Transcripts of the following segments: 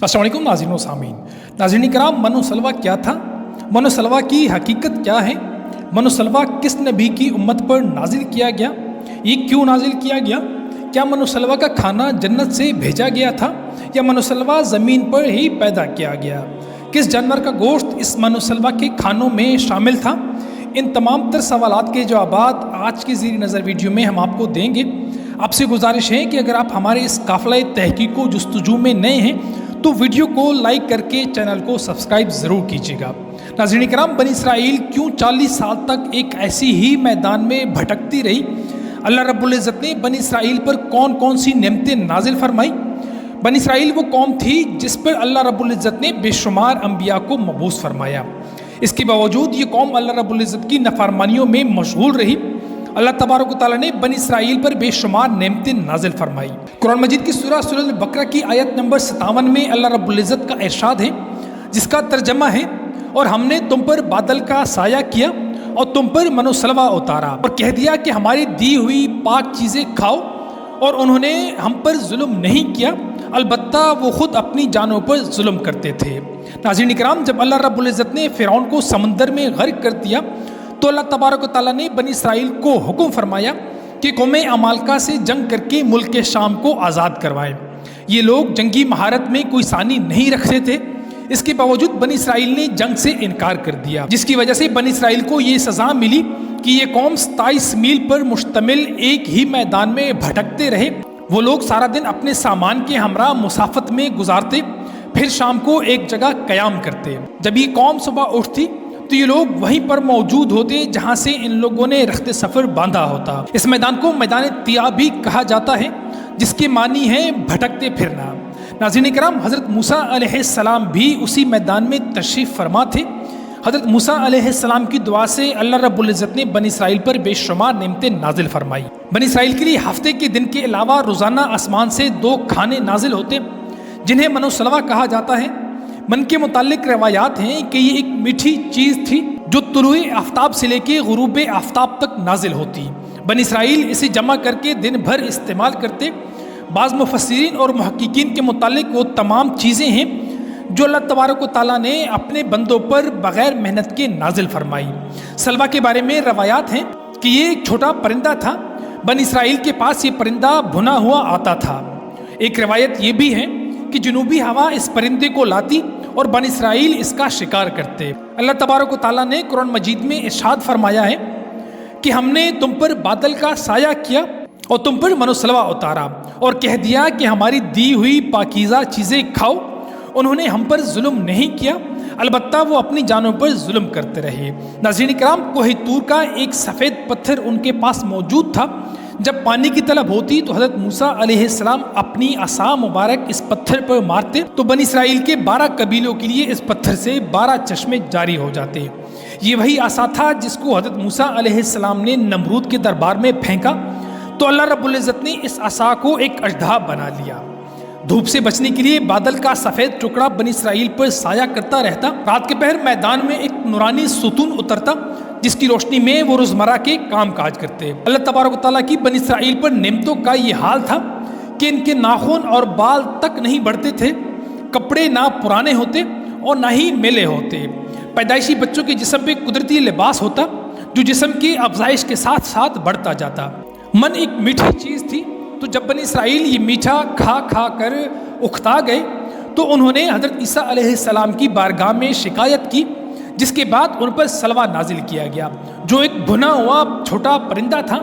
अस्सलाम वालेकुम नाज़रीन व सामीन। नाज़रीन किराम, मनो सलवा क्या था? मनो सलवा की हकीकत क्या है? मनो सलवा किस नबी की उम्मत पर नाजिल किया गया? ये क्यों नाजिल किया गया? क्या मनो सलवा का खाना जन्नत से भेजा गया था या मनो सलवा ज़मीन पर ही पैदा किया गया? किस जानवर का गोश्त इस मनो सलवा के खानों में शामिल था? इन तमाम तर सवालात के जवाबात आज की ज़ीर नज़र वीडियो में हम आपको देंगे। आपसे गुजारिश है कि अगर आप हमारे इस काफ़िला तहकीक को जुस्तजू में नए हैं तो वीडियो को लाइक करके चैनल को सब्सक्राइब ज़रूर कीजिएगा। नाज़रीन किराम, बनी इसराइल क्यों 40 साल तक एक ऐसी ही मैदान में भटकती रही? अल्लाह रब्बुल इज़्ज़त ने बनी इसराइल पर कौन कौन सी नेमतें नाजिल फरमाई? बनी इसराइल वो कौम थी जिस पर अल्लाह रब्बुल इज़्ज़त ने बेशुमार अम्बिया को मबूस फरमाया। इसके बावजूद ये कौम अल्लाह रब्बुल इज़्ज़त की नफरमानियों में मशगूल रही। अल्लाह तबारक व तआला ने बनी इसराइल पर बेशुमार नेमतें नाजिल फरमाई। कुरान मजीद की सूरह बकरा की आयत नंबर 57 में अल्लाह रब्बुल इज़्ज़त का इरशाद है, जिसका तर्जमा है, और हमने तुम पर बादल का साया किया और तुम पर मनो सलवा उतारा और कह दिया कि हमारी दी हुई पाक चीज़ें खाओ, और उन्होंने हम पर जुल्म नहीं किया, अलबत्ता वो खुद अपनी जानों पर जुल्म करते थे। नाज़रीन किराम, जब अल्लाह रब्बुल इज़्ज़त ने फ़िरौन को समंदर में गर्क कर दिया तो अल्लाह तबारक व तआला ने बनी इसराइल को हुक्म फरमाया कि कौम अमालका से जंग करके मुल्क शाम को आज़ाद करवाएं। ये लोग जंगी महारत में कोई सानी नहीं रखते थे। इसके बावजूद बनी इसराइल ने जंग से इनकार कर दिया, जिसकी वजह से बनी इसराइल को ये सज़ा मिली कि ये कौम 27 मील पर मुश्तमिल एक ही मैदान में भटकते रहे। वो लोग सारा दिन अपने सामान के हमरा मुसाफत में गुजारते, फिर शाम को एक जगह क़याम करते। जब ये कौम सुबह उठती तो ये लोग वहीं पर मौजूद होते जहां से इन लोगों ने रख्ते सफ़र बांधा होता। इस मैदान को मैदान तिया भी कहा जाता है, जिसके मानी है भटकते फिरना। नाज़रीन किराम, हज़रत मूसा अलैहिस्सलाम भी उसी मैदान में तशरीफ़ फरमा थे। हज़रत मूसा अलैहिस्सलाम की दुआ से अल्लाह रब्बुल इज़्ज़त ने बनी इसराइल पर बेशुमार नेमतें नाजिल फरमाई। बनी इसराइल के लिए हफ्ते के दिन के अलावा रोज़ाना आसमान से 2 खाने नाजिल होते, जिन्हें मनो सलवा कहा जाता है। मन के मुतालिक रवायात हैं कि ये एक मीठी चीज़ थी जो तुलुए आफ्ताब से लेके गुरूब आफ्ताब तक नाजिल होती। बनी इसराइल इसे जमा करके दिन भर इस्तेमाल करते। बाज़ मुफस्सिरीन और मुहक्किकीन के मुतालिक वो तमाम चीज़ें हैं जो अल्लाह तबारक व तआला ने अपने बंदों पर बग़ैर मेहनत के नाजिल फरमाई। सलवा के बारे में रवायात हैं कि ये एक छोटा परिंदा था। बनी इसराइल के पास ये परिंदा भुना हुआ आता था। एक रवायत ये भी है कि जनूबी हवा इस परिंदे को लाती और बनी इसराइल इसका शिकार करते। अल्लाह तबारक व तआला ने कुरान मजीद में इरशाद फरमाया है कि हमने तुम पर बादल का साया किया और तुम पर मनो सलवा उतारा और कह दिया कि हमारी दी हुई पाकीज़ा चीज़ें खाओ। उन्होंने हम पर जुल्म नहीं किया, अलबत्ता वो अपनी जानों पर जुल्म करते रहे। नाज़रीन किराम, कोहे तूर का एक सफ़ेद पत्थर उनके पास मौजूद था। जब पानी की तलब होती तो हज़रत मूसा अलैहिस्सलाम अपनी असा मुबारक इस पत्थर पर मारते तो बनी इसराइल के 12 कबीलों के लिए इस पत्थर से 12 चश्मे जारी हो जाते। ये वही असा था जिसको हज़रत मूसा अलैहिस्सलाम ने नमरूद के दरबार में फेंका तो अल्लाह रब्बुल इज़्ज़त ने इस असा को एक अजदा बना लिया। धूप से बचने के लिए बादल का सफ़ेद टुकड़ा बनी इसराइल पर साया करता रहता। रात के पहर मैदान में एक नूरानी सुतून उतरता, जिसकी रोशनी में वो रोज़मर्रा के काम काज करते। अल्लाह तबारक व तआला की बनी इसराइल पर नेमतों का ये हाल था कि इनके नाखून और बाल तक नहीं बढ़ते थे, कपड़े ना पुराने होते और ना ही मेले होते। पैदाइशी बच्चों के जिस्म पे कुदरती लिबास होता जो जिस्म की अफजाइश के साथ साथ बढ़ता जाता। मन एक मीठी चीज़ थी, तो जब बनी इसराइल ये मीठा खा खा कर उकता गए तो उन्होंने हज़रत ईसा अलैहिस्सलाम की बारगाह में शिकायत की, जिसके बाद उन पर सलवा नाजिल किया गया, जो एक भुना हुआ छोटा परिंदा था।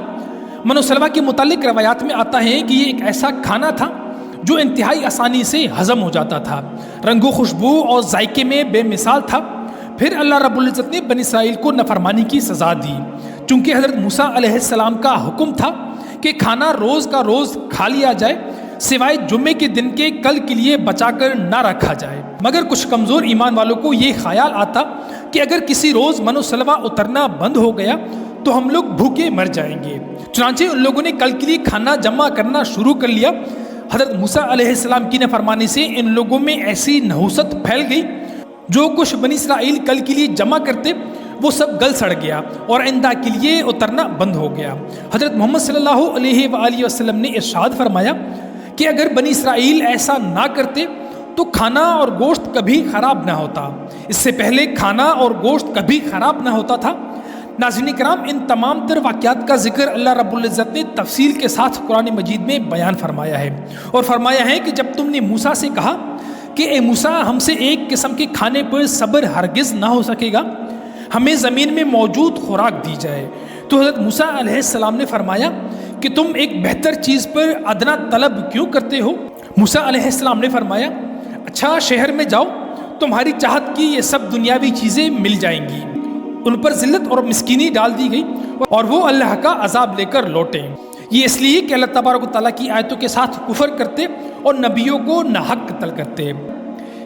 मनो सलवा के मुतालिक रवायात में आता है कि ये एक ऐसा खाना था जो इंतहाई आसानी से हज़म हो जाता था, रंगो खुशबू और जायके में बेमिसाल था। फिर अल्लाह रब्बुल इज़्ज़त ने बनी इसराइल को नफरमानी की सज़ा दी, चूँकि हज़रत मूसा अलैहिस्सलाम का हुक्म था कि खाना रोज़ का रोज़ खा लिया जाए, सिवाय जुम्मे के दिन के कल के लिए बचाकर ना रखा जाए। मगर कुछ कमज़ोर ईमान वालों को ये ख्याल आता कि अगर किसी रोज़ मनो सलवा उतरना बंद हो गया तो हम लोग भूखे मर जाएंगे। चुनांचे उन लोगों ने कल के लिए खाना जमा करना शुरू कर लिया। हज़रत मूसा अलैहिस्सलाम की नाफरमानी से इन लोगों में ऐसी नहुसत फैल गई, जो कुछ बनी इसराइल कल के लिए जमा करते वो सब गल सड़ गया और आइंदा के लिए उतरना बंद हो गया। हज़रत मोहम्मद सल्लल्लाहु अलैहि वसल्लम ने इरशाद फरमाया कि अगर बनी इसराइल ऐसा ना करते تو کھانا اور گوشت کبھی خراب نہ ہوتا، اس سے پہلے کھانا اور گوشت کبھی خراب نہ ہوتا تھا۔ ناظرین کرام، ان تمام تر واقعات کا ذکر اللہ رب العزت نے تفصیل کے ساتھ قرآن مجید میں بیان فرمایا ہے، اور فرمایا ہے کہ جب تم نے موسیٰ سے کہا کہ اے موسیٰ، ہم سے ایک قسم کے کھانے پر صبر ہرگز نہ ہو سکے گا، ہمیں زمین میں موجود خوراک دی جائے، تو حضرت موسیٰ علیہ السلام نے فرمایا کہ تم ایک بہتر چیز پر ادنا طلب کیوں کرتے ہو؟ موسیٰ علیہ السلام نے فرمایا، اچھا شہر میں جاؤ، تمہاری چاہت کی یہ سب دنیاوی چیزیں مل جائیں گی۔ ان پر ذلت اور مسکینی ڈال دی گئی اور وہ اللہ کا عذاب لے کر لوٹے۔ یہ اس لیے کہ اللہ تبارک و تعالیٰ کی آیتوں کے ساتھ کفر کرتے اور نبیوں کو ناحق قتل کرتے،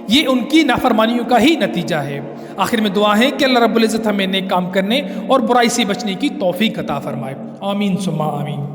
یہ ان کی نافرمانیوں کا ہی نتیجہ ہے۔ آخر میں دعا ہے کہ اللہ رب العزت ہمیں نیک کام کرنے اور برائی سے بچنے کی توفیق عطا فرمائے۔ آمین ثم آمین۔